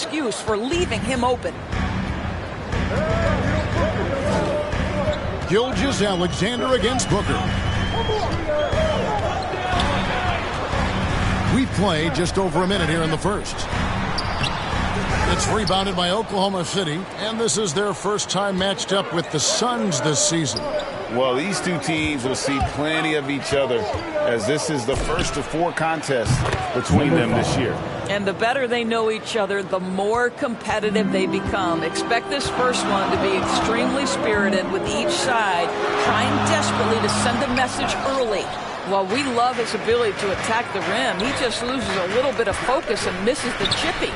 excuse for leaving him open. Gilgeous-Alexander against Booker. We've played just over a minute here in the first. It's rebounded by Oklahoma City, and this is their first time matched up with the Suns this season. Well, these two teams will see plenty of each other, as this is the first of 4 contests between them this year. And the better they know each other, the more competitive they become. Expect this first one to be extremely spirited, with each side trying desperately to send a message early. While we love his ability to attack the rim, he just loses a little bit of focus and misses the chippy.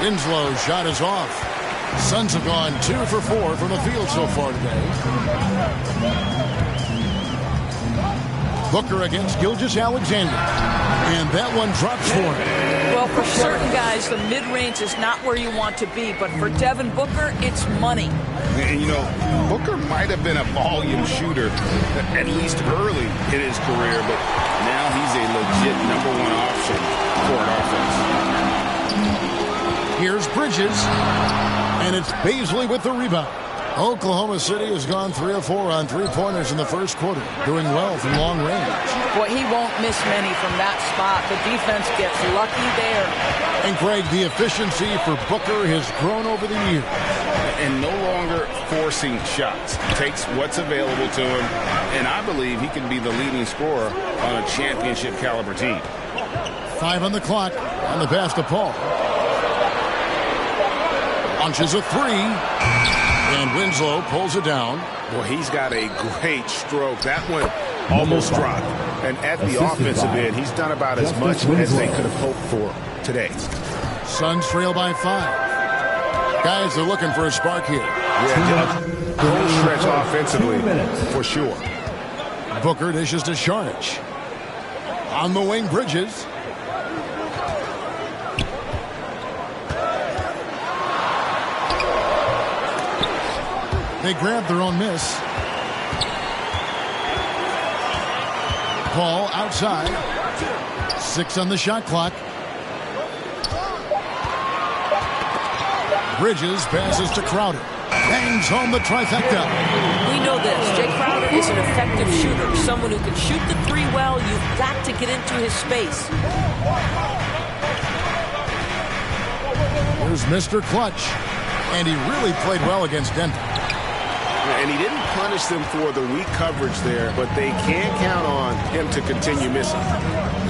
Winslow's shot is off. Suns have gone 2 for 4 from the field so far today. Booker against Gilgeous-Alexander. And that one drops for him. Well, for certain guys, the mid-range is not where you want to be. But for Devin Booker, it's money. And, you know, Booker might have been a volume shooter, at least early in his career. But now he's a legit #1 option for an offense. Here's Bridges. And it's Bazley with the rebound. Oklahoma City has gone 3 of 4 on 3-pointers in the first quarter, doing well from long range. Boy, he won't miss many from that spot. The defense gets lucky there. And Craig, the efficiency for Booker has grown over the years. And no longer forcing shots. Takes what's available to him, and I believe he can be the leading scorer on a championship caliber team. 5 on the clock, on the pass to Paul. Launches a 3. And Winslow pulls it down. Well, he's got a great stroke. That one almost dropped. And at the offensive end, he's done about as much as they could have hoped for today. Suns trail by 5. Guys, they're looking for a spark here. Yeah, whole stretch offensively, for sure. Booker dishes to Saric. On the wing, Bridges. They grab their own miss. Paul outside. 6 on the shot clock. Bridges passes to Crowder. Bangs home the trifecta. We know this. Jay Crowder is an effective shooter. Someone who can shoot the 3 well. You've got to get into his space. Here's Mr. Clutch. And he really played well against Denver. And he didn't punish them for the weak coverage there, but they can count on him to continue missing.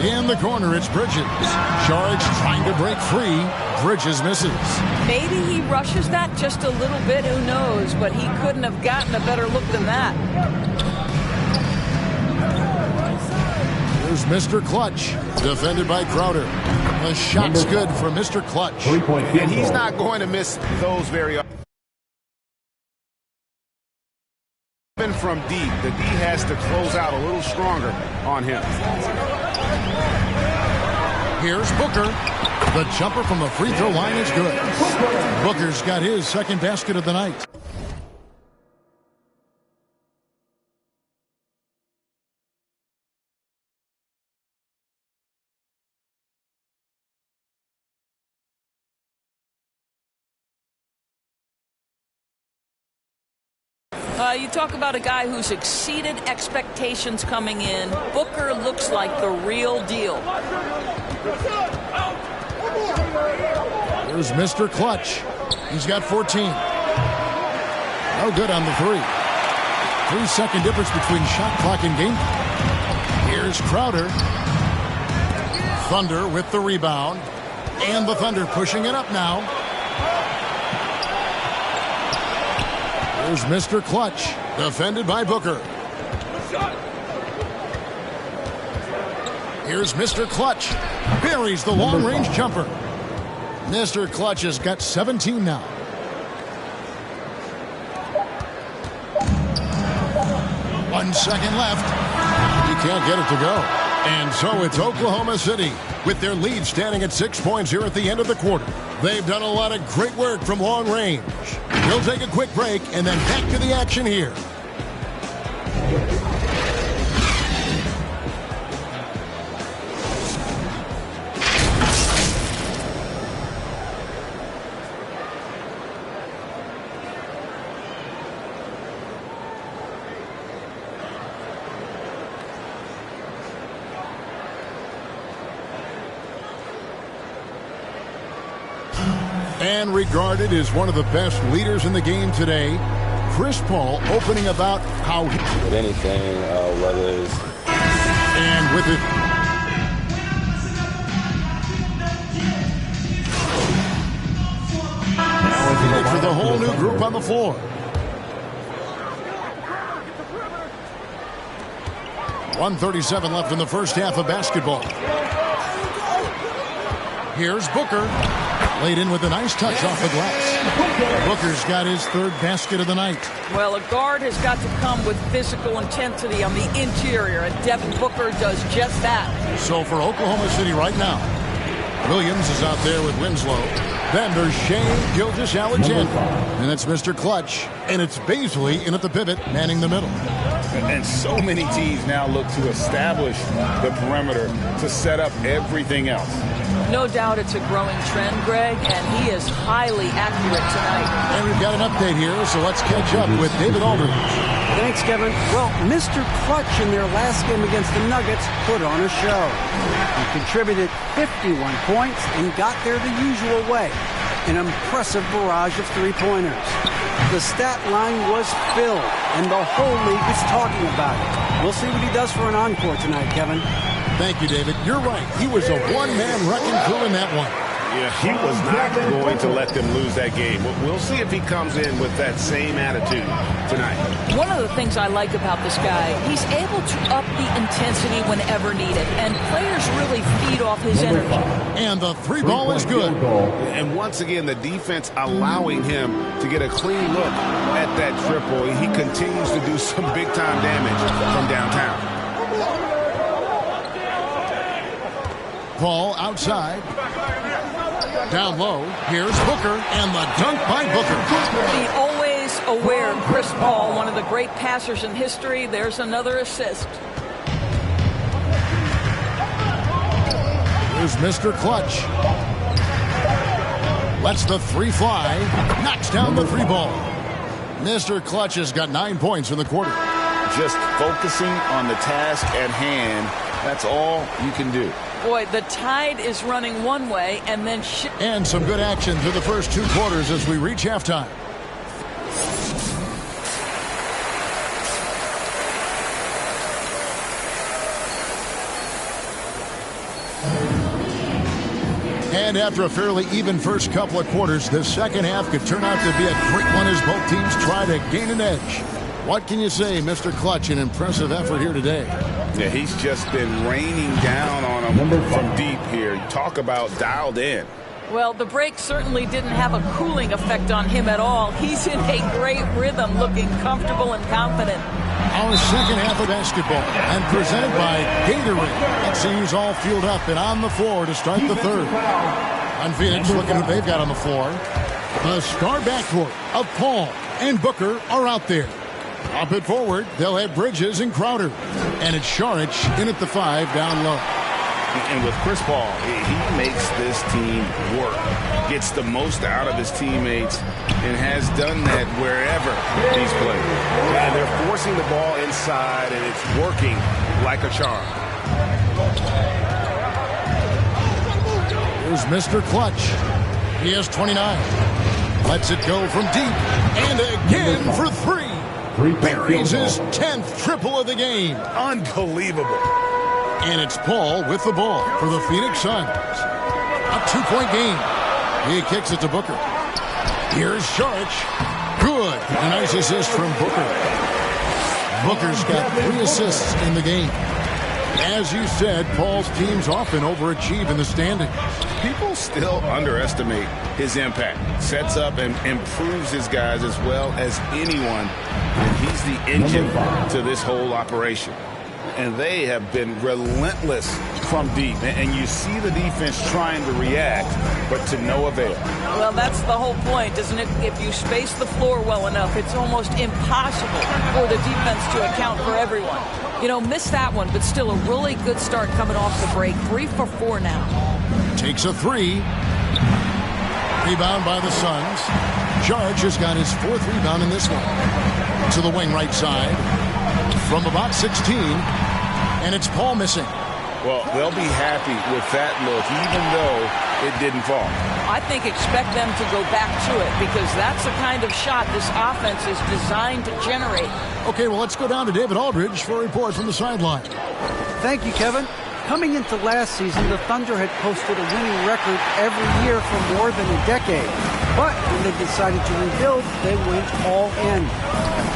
In the corner, it's Bridges. Saric trying to break free. Bridges misses. Maybe he rushes that just a little bit, who knows, but he couldn't have gotten a better look than that. Here's Mr. Clutch, defended by Crowder. The shot's good for Mr. Clutch. And he's not going to miss those very often. From deep, the D has to close out a little stronger on him. Here's Booker. The jumper from the free throw line is good. Booker's got his second basket of the night. You talk about a guy who's exceeded expectations coming in. Booker looks like the real deal. Here's Mr. Clutch. He's got 14. No good on the 3. 3-second difference between shot clock and game. Here's Crowder. Thunder with the rebound. And the Thunder pushing it up now. Here's Mr. Clutch, defended by Booker. Here's Mr. Clutch. Buries the long-range jumper. Mr. Clutch has got 17 now. One second left. He can't get it to go. And so it's Oklahoma City with their lead standing at 6 points here at the end of the quarter. They've done a lot of great work from long range. We'll take a quick break and then back to the action here. And regarded as one of the best leaders in the game today, Chris Paul opening about how he... With anything, whether it's... And with it... For the whole new group on the floor. 1:37 left in the first half of basketball. Here's Booker. Laid in with a nice touch off the glass. Booker's got his third basket of the night. Well, a guard has got to come with physical intensity on the interior, and Devin Booker does just that. So for Oklahoma City right now, Williams is out there with Winslow. Then there's Shai Gilgeous-Alexander. And it's Mr. Clutch. And it's Bazley in at the pivot, manning the middle. And so many teams now look to establish the perimeter to set up everything else. No doubt it's a growing trend, Greg, and he is highly accurate tonight. And we've got an update here, so let's catch up with David Aldridge. Thanks, Kevin. Well, Mr. Clutch in their last game against the Nuggets put on a show. He contributed 51 points and got there the usual way, an impressive barrage of three-pointers. The stat line was filled, and the whole league is talking about it. We'll see what he does for an encore tonight, Kevin. Thank you, David. You're right. He was a one-man wrecking crew in that one. Yeah, he was not going to let them lose that game. We'll see if he comes in with that same attitude tonight. One of the things I like about this guy, he's able to up the intensity whenever needed, and players really feed off his energy. And the three ball is good. And once again, the defense allowing him to get a clean look at that triple. He continues to do some big-time damage from downtown. Paul outside. Down low. Here's Booker, and the dunk by Booker. The always aware Chris Paul, one of the great passers in history. There's another assist. Here's Mr. Clutch. Lets the three fly. Knocks down the three ball. Mr. Clutch has got 9 points in the quarter. Just focusing on the task at hand. That's all you can do. Boy, the tide is running one way, and then... And some good action through the first 2 quarters as we reach halftime. And after a fairly even first couple of quarters, the second half could turn out to be a great one as both teams try to gain an edge. What can you say, Mr. Clutch? An impressive effort here today. Yeah, he's just been raining down on them from deep here. Talk about dialed in. Well, the break certainly didn't have a cooling effect on him at all. He's in a great rhythm, looking comfortable and confident. Our second half of basketball, and presented by Gatorade. It seems all fueled up and on the floor to start the third. On Phoenix, looking what they've got on the floor. The star backcourt of Paul and Booker are out there. Up it forward, they'll have Bridges and Crowder. And it's Saric in at the 5 down low. And with Chris Paul, he makes this team work. Gets the most out of his teammates and has done that wherever he's played. And they're forcing the ball inside, and it's working like a charm. Here's Mr. Clutch. He has 29. Lets it go from deep. And again for 3. Buries his 10th triple of the game. Unbelievable. And it's Paul with the ball for the Phoenix Suns. A 2-point game. He kicks it to Booker. Here's Saric. Good. A nice assist from Booker. Booker's got 3 assists in the game. As you said, Paul's teams often overachieve in the standings. People still underestimate his impact. Sets up and improves his guys as well as anyone. And he's the engine to this whole operation. And they have been relentless from deep. And you see the defense trying to react, but to no avail. Well, that's the whole point, isn't it? If you space the floor well enough, it's almost impossible for the defense to account for everyone. You know, missed that one, but still a really good start coming off the break. 3 for 4 now. Takes a 3. Rebound by the Suns. Saric has got his 4th rebound in this one. To the wing right side. From about 16. And it's Paul missing. Well, they'll be happy with that look, even though it didn't fall. I think expect them to go back to it because that's the kind of shot this offense is designed to generate. Okay, well, let's go down to David Aldridge for a report from the sideline. Thank you, Kevin. Coming into last season, the Thunder had posted a winning record every year for more than a decade. But when they decided to rebuild, they went all in.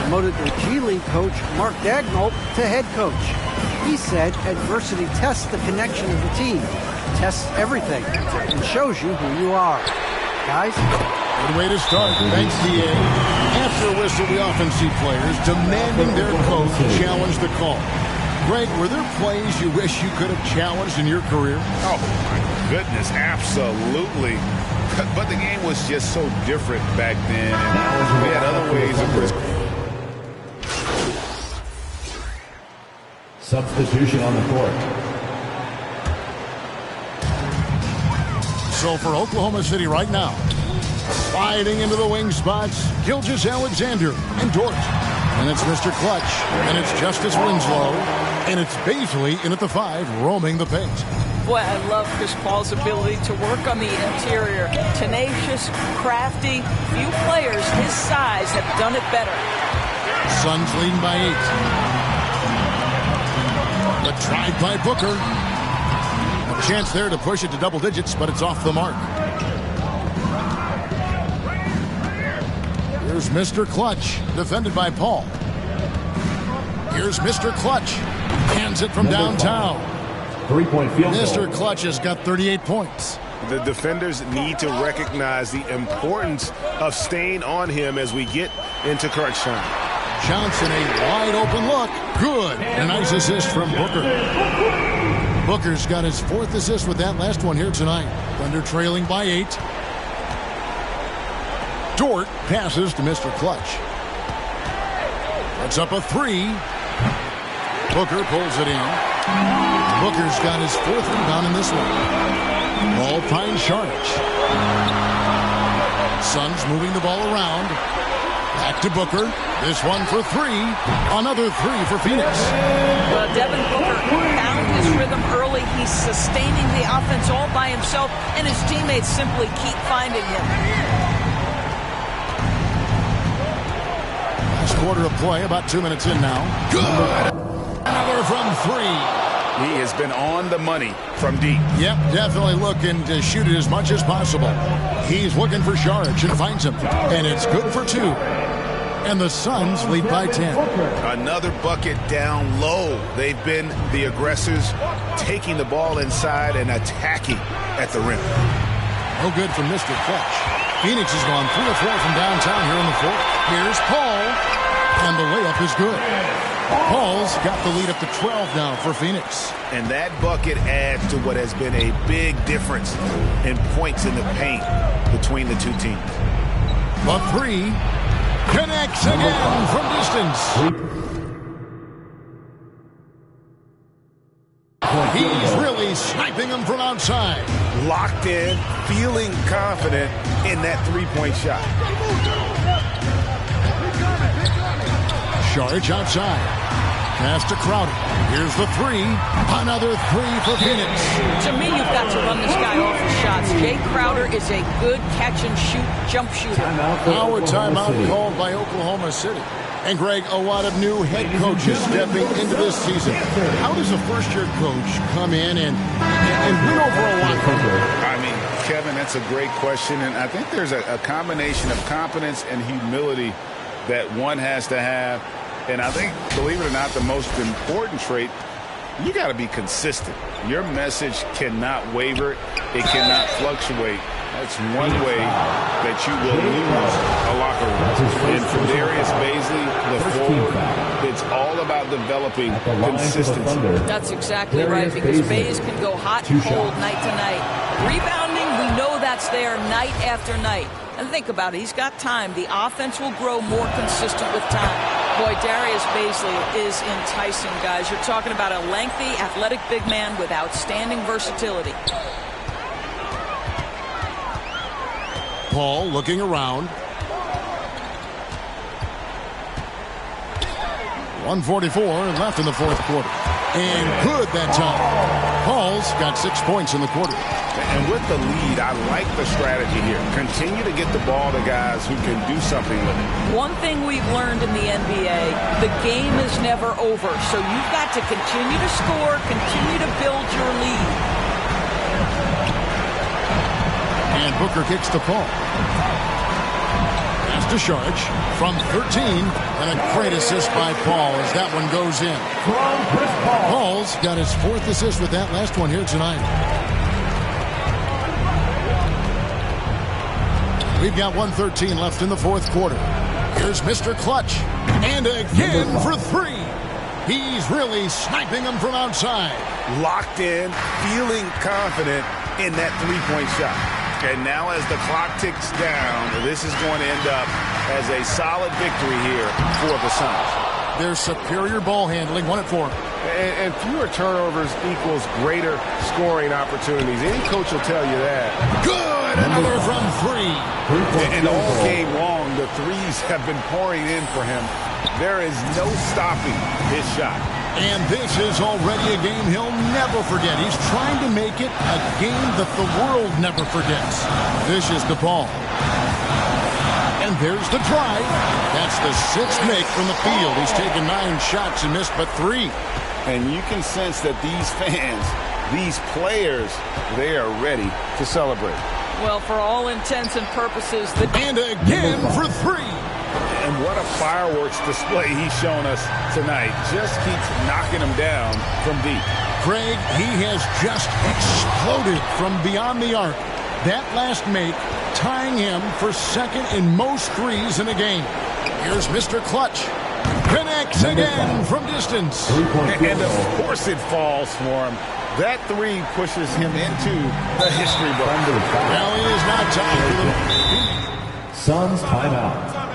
Promoted their G League coach, Mark Daigneault, to head coach. He said adversity tests the connection of the team, tests everything, and shows you who you are. Guys? Good way to start. Thanks, D.A. After a whistle, we often see players demanding their coach challenge the call. Greg, were there plays you wish you could have challenged in your career? Oh, my goodness, absolutely. But the game was just so different back then, and we had other ways of... Substitution on the court. So for Oklahoma City right now, sliding into the wing spots, Gilgeous-Alexander and Dort. And it's Mr. Clutch, and it's Justice Winslow, and it's Bazley in at the 5, roaming the paint. Boy, I love Chris Paul's ability to work on the interior. Tenacious, crafty, few players his size have done it better. Suns leading by 8. The drive by Booker. A chance there to push it to double digits, but it's off the mark. Here's Mr. Clutch, defended by Paul. Here's Mr. Clutch. Hands it from downtown. 3-point field goal. Mr. Clutch has got 38 points. The defenders need to recognize the importance of staying on him as we get into crunch time. Johnson, a wide open look. Good. And a nice assist from Booker. Booker's got his 4th assist with that last one here tonight. Thunder trailing by 8. Dort passes to Mr. Clutch. Puts up a 3. Booker pulls it in. Booker's got his 4th rebound in this one. Ball finds Šarić. Suns moving the ball around. Back to Booker. This one for 3. Another 3 for Phoenix. Devin Booker found his rhythm early. He's sustaining the offense all by himself, and his teammates simply keep finding him. Last quarter of play, about 2 minutes in now. Good. Another from 3. He has been on the money from deep. Yep, definitely looking to shoot it as much as possible. He's looking for Šarić and finds him. And it's good for 2. And the Suns lead by 10. Another bucket down low. They've been the aggressors, taking the ball inside and attacking at the rim. No good from Mr. Clutch. Phoenix has gone 3 of 4 from downtown here in the 4th. Here's Paul. And the layup is good. Paul's got the lead up to 12 now for Phoenix. And that bucket adds to what has been a big difference in points in the paint between the two teams. The 3 connects again from distance. He's really sniping them from outside. Locked in, feeling confident in that 3-point shot. Šarić outside. Pass to Crowder. Here's the 3. Another 3 for Phoenix. To me, you've got to run this guy off his shots. Jay Crowder is a good catch-and-shoot jump shooter. Our timeout called by Oklahoma City. And, Greg, a lot of new head coaches stepping into this season. How does a first-year coach come in and win over a locker room? I mean, Kevin, that's a great question. And I think there's a combination of confidence and humility that one has to have. And I think, believe it or not, the most important trait, you got to be consistent. Your message cannot waver. It cannot fluctuate. That's one way that you will lose a locker room. And for Darius Bazley, the forward, it's all about developing consistency. That's exactly right, because Baze can go hot and cold night to night. Rebounding, we know that's there night after night. And think about it, he's got time. The offense will grow more consistent with time. Boy, Darius Bazley is enticing, guys. You're talking about a lengthy, athletic big man with outstanding versatility. Paul looking around. 1:44 left in the 4th quarter. And good that time. Paul's got 6 points in the quarter. And with the lead, I like the strategy here. Continue to get the ball to guys who can do something with it. One thing we've learned in the NBA, the game is never over. So you've got to continue to score, continue to build your lead. And Booker kicks to Paul. Pass to Saric from 13. And a great assist by Paul as that one goes in. Paul's got his 4th assist with that last one here tonight. We've got 1:13 left in the 4th quarter. Here's Mr. Clutch. And again for 3. He's really sniping them from outside. Locked in, feeling confident in that three-point shot. And now as the clock ticks down, this is going to end up as a solid victory here for the Suns. Their superior ball handling, 1 at 4. And fewer turnovers equals greater scoring opportunities. Any coach will tell you that. Good! Another from 3. And all game long, the threes have been pouring in for him. There is no stopping his shot. And this is already a game he'll never forget. He's trying to make it a game that the world never forgets. Dishes the ball. And there's the drive. That's the 6th make from the field. He's taken 9 shots and missed but 3. And you can sense that these fans, these players, they are ready to celebrate. Well, for all intents and purposes, and again for 3. And what a fireworks display he's shown us tonight. Just keeps knocking them down from deep. Craig, he has just exploded from beyond the arc. That last make tying him for 2nd in most threes in a game. Here's Mr. Clutch. Connects again from distance. And of course it falls for him. That 3 pushes him into the history book. Now it is now time for the Suns timeout.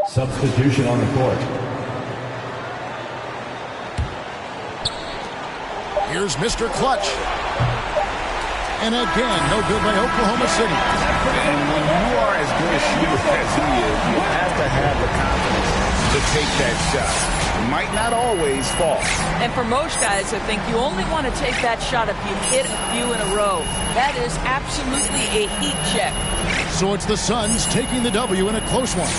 Substitution on the court. Here's Mr. Clutch. And again, no good by Oklahoma City. And when you are as good a shooter as he is, you have to have the confidence to take that shot. It might not always fall. and for most guys, I think you only want to take that shot if you hit a few in a row. That is absolutely a heat check. So it's the Suns taking the W in a close one.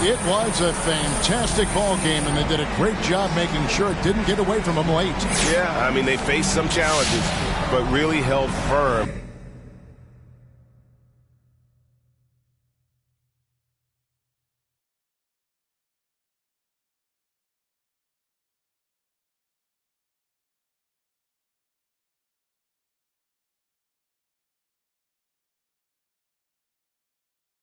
It was a fantastic ball game, and they did a great job making sure it didn't get away from them late. Yeah, I mean, they faced some challenges, but really held firm